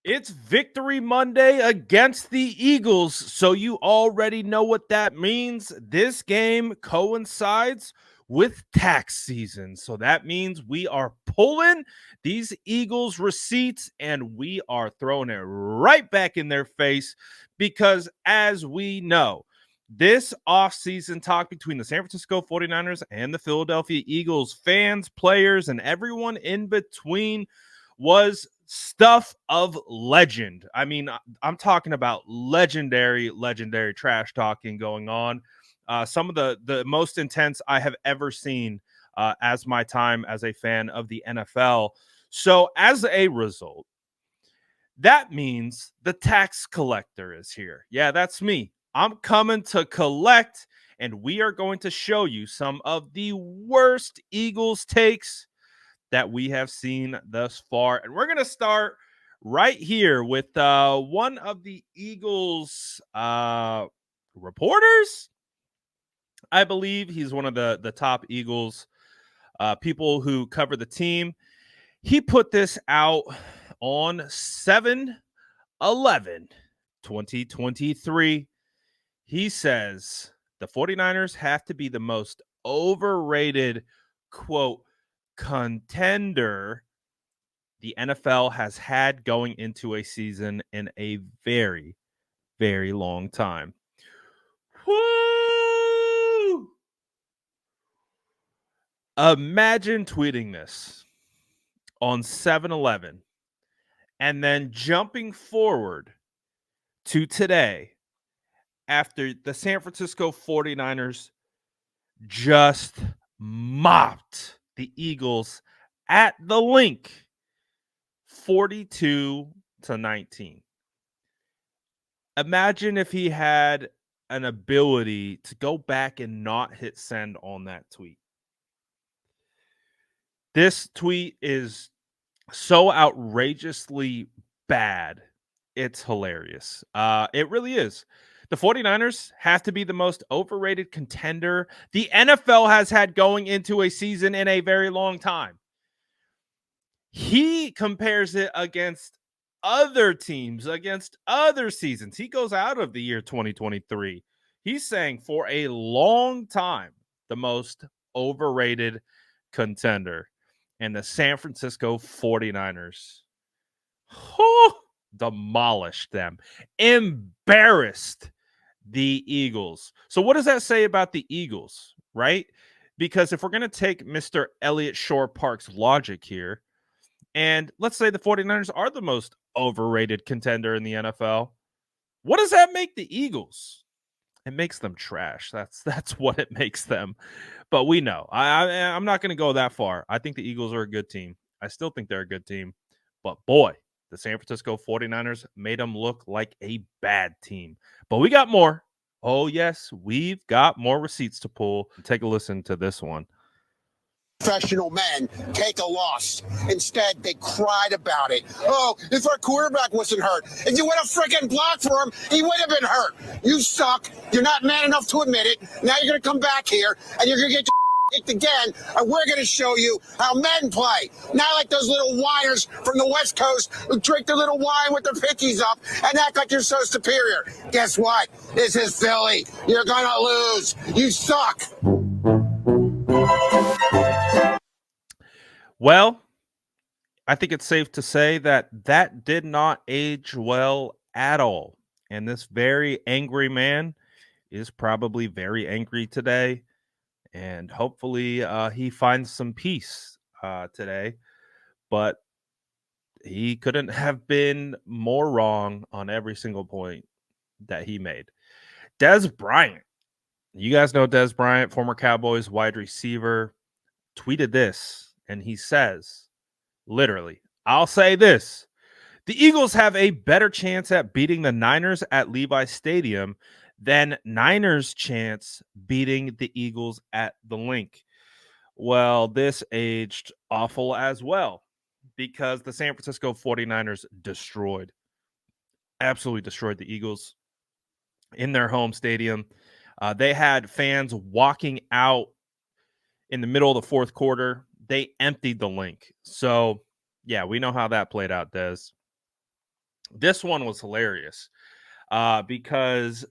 It's Victory Monday against the Eagles, so you already know what that means. This game coincides with tax season, so that means we are pulling these Eagles receipts and we are throwing it right back in their face because, as we know, this offseason talk between the San Francisco 49ers and the Philadelphia Eagles, fans, players, and everyone in between was stuff of legend. I mean, I'm talking about legendary trash talking going on. Some of the most intense I have ever seen as my time as a fan of the NFL. So as a result, that means the tax collector is here. Yeah, that's me. I'm coming to collect, and we are going to show you some of the worst Eagles takes that we have seen thus far. And we're going to start right here with one of the Eagles reporters. I believe he's one of the top Eagles people who cover the team. He put this out on 7/11/2023. He says the 49ers have to be the most overrated, quote, contender the NFL has had going into a season in a very, very long time. Woo! Imagine tweeting this on 7/11 and then jumping forward to today after the San Francisco 49ers just mopped the Eagles at the link 42-19. Imagine if he had an ability to go back and not hit send on that tweet. This tweet is so outrageously bad. It's hilarious. It really is. The 49ers have to be the most overrated contender the NFL has had going into a season in a very long time. He compares it against other teams, against other seasons. He goes out of the year 2023. He's saying for a long time, the most overrated contender. And the San Francisco 49ers demolished them, embarrassed the Eagles. So what does that say about the Eagles, right? Because if we're going to take Mr. Elliott Shore Park's logic here, and let's say the 49ers are the most overrated contender in the NFL, what does that make the Eagles? It makes them trash. That's what it makes them. But we know. I'm not going to go that far. I think the Eagles are a good team. I still think they're a good team. But boy, the San Francisco 49ers made them look like a bad team. But we got more. Oh, yes, we've got more receipts to pull. Take a listen to this one. Professional men take a loss. Instead, they cried about it. Oh, if our quarterback wasn't hurt, if you would have freaking blocked for him, he would have been hurt. You suck. You're not man enough to admit it. Now you're going to come back here, and you're going to get kicked again, and we're going to show you how men play. Not like those little whiners from the West Coast who drink their little wine with their pinkies up and act like you're so superior. Guess what? This is Philly. You're going to lose. You suck. Well, I think it's safe to say that did not age well at all. And this very angry man is probably very angry today. And hopefully he finds some peace today. But he couldn't have been more wrong on every single point that he made. Dez Bryant. You guys know Dez Bryant, former Cowboys wide receiver, tweeted this. And he says, literally, I'll say this. The Eagles have a better chance at beating the Niners at Levi Stadium than Niners' chance beating the Eagles at the Link. Well, this aged awful as well because the San Francisco 49ers absolutely destroyed the Eagles in their home stadium. They had fans walking out in the middle of the fourth quarter. They emptied the Link. So, yeah, we know how that played out, Des. This one was hilarious because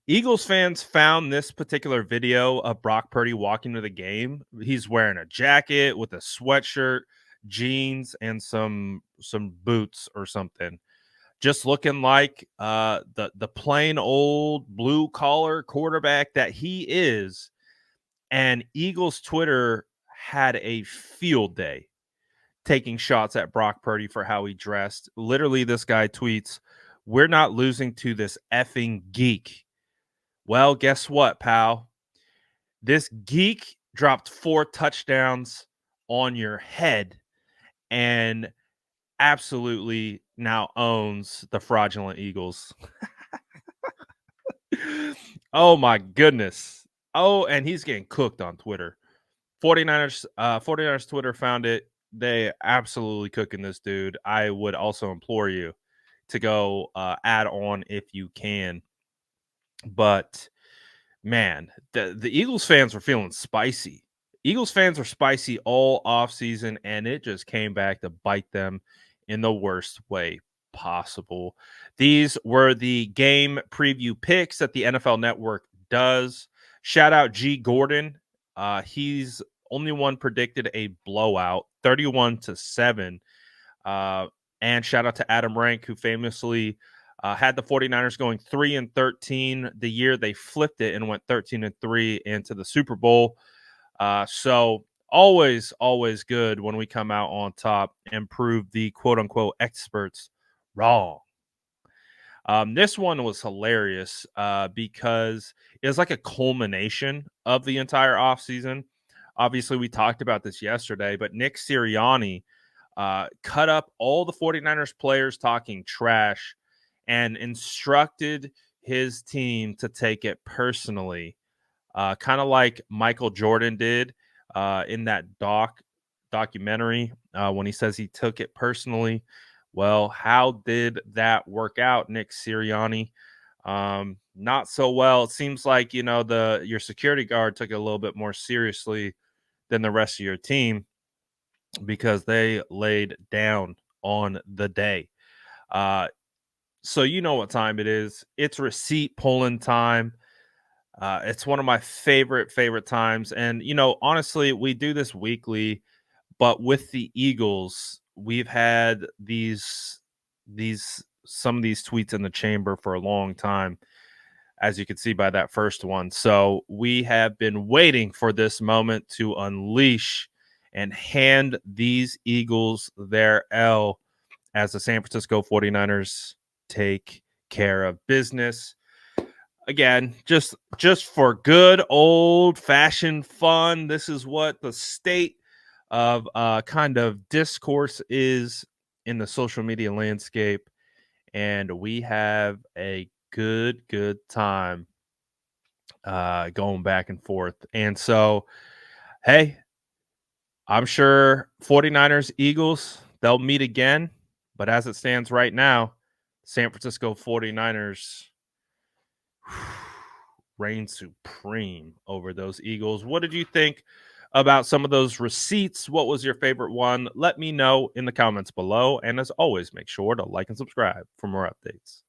Eagles fans found this particular video of Brock Purdy walking to the game. He's wearing a jacket with a sweatshirt, jeans, and some boots or something. Just looking like the plain old blue collar quarterback that he is. And Eagles Twitter had a field day taking shots at Brock Purdy for how he dressed. Literally, this guy tweets, "We're not losing to this effing geek." Well, guess what, pal? This geek dropped 4 touchdowns on your head and absolutely now owns the fraudulent Eagles. Oh my goodness. Oh, and he's getting cooked on Twitter. 49ers Twitter found it. They absolutely cooking this dude. I would also implore you to go add on if you can. But man, the Eagles fans were feeling spicy. Eagles fans were spicy all offseason, and it just came back to bite them in the worst way possible. These were the game preview picks that the NFL Network does. Shout out G. Gordon. He's only one predicted a blowout, 31-7. And shout out to Adam Rank, who famously had the 49ers going 3-13 the year they flipped it and went 13-3 into the Super Bowl. So always good when we come out on top and prove the quote unquote experts wrong. This one was hilarious because it was like a culmination of the entire offseason. Obviously, we talked about this yesterday, but Nick Sirianni cut up all the 49ers players talking trash and instructed his team to take it personally, kind of like Michael Jordan did in that documentary when he says he took it personally. Well, how did that work out, Nick Sirianni? Not so well. It seems like, your security guard took it a little bit more seriously than the rest of your team because they laid down on the day. So you know what time it is. It's receipt pulling time. It's one of my favorite times. And, honestly, we do this weekly, but with the Eagles, we've had some of these tweets in the chamber for a long time, as you can see by that first one. So we have been waiting for this moment to unleash and hand these Eagles their L as the San Francisco 49ers take care of business. Again, just for good old-fashioned fun. This is what the state of kind of discourse is in the social media landscape, and we have a good time going back and forth. And so, hey, I'm sure 49ers, Eagles, they'll meet again. But as it stands right now, San Francisco 49ers reign supreme over those Eagles. What did you think about some of those receipts? What was your favorite one? Let me know in the comments below. And as always, make sure to like and subscribe for more updates.